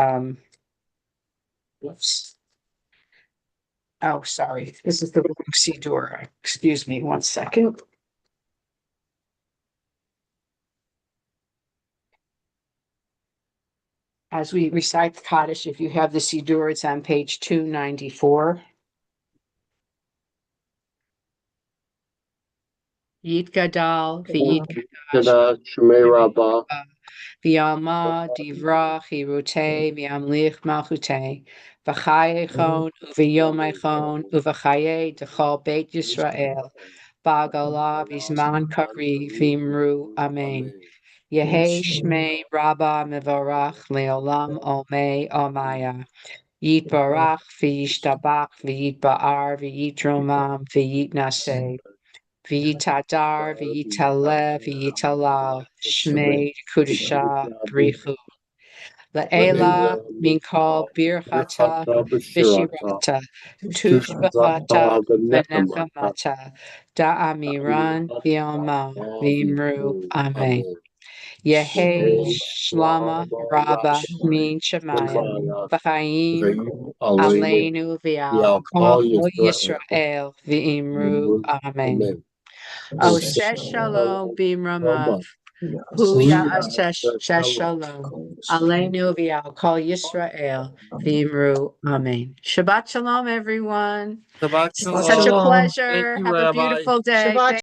whoops. Oh, sorry, this is the wrong Siddur. Excuse me 1 second. As we recite the Kaddish, if you have the Siddur, it's on page 294. Yit Gadal, V'yit Kadash, Shmei Rabbah, V'yalma, Divrach, Hirutei, V'yamlich Malchutei, V'chayechon, Uv'yomechon, Uv'chaye, Dechol Beit Yisrael, Ba'gola, V'zman Kari, V'imru, Amen. Yehei Shmei Rabbah Mevorach, Leolam Omei Omaya. Yitbarach, V'yishtabach, V'yitba'ar, V'yitromam, V'yitnaseh. V'yitadar, V'yitaleh, V'yitalal, Shmei Kudusha, Brichu. La'ela, Minkol, Birchata, V'shirata, Tushbachata, V'nechamata, Da'amiran, V'yoma, V'imru, Amen. Yehei Shlama Rabba Min Shemayim V'chaim Aleinu V'al Kol Yisrael V'imru Amen. Oseh Shalom B'imramav Hu Ya'aseh Shalom Aleinu V'al Kol Yisrael V'imru Amen. Shabbat Shalom, everyone. Shabbat Such a Shalom. pleasure. Thank you, Have a Rabbi. beautiful day. Shabbat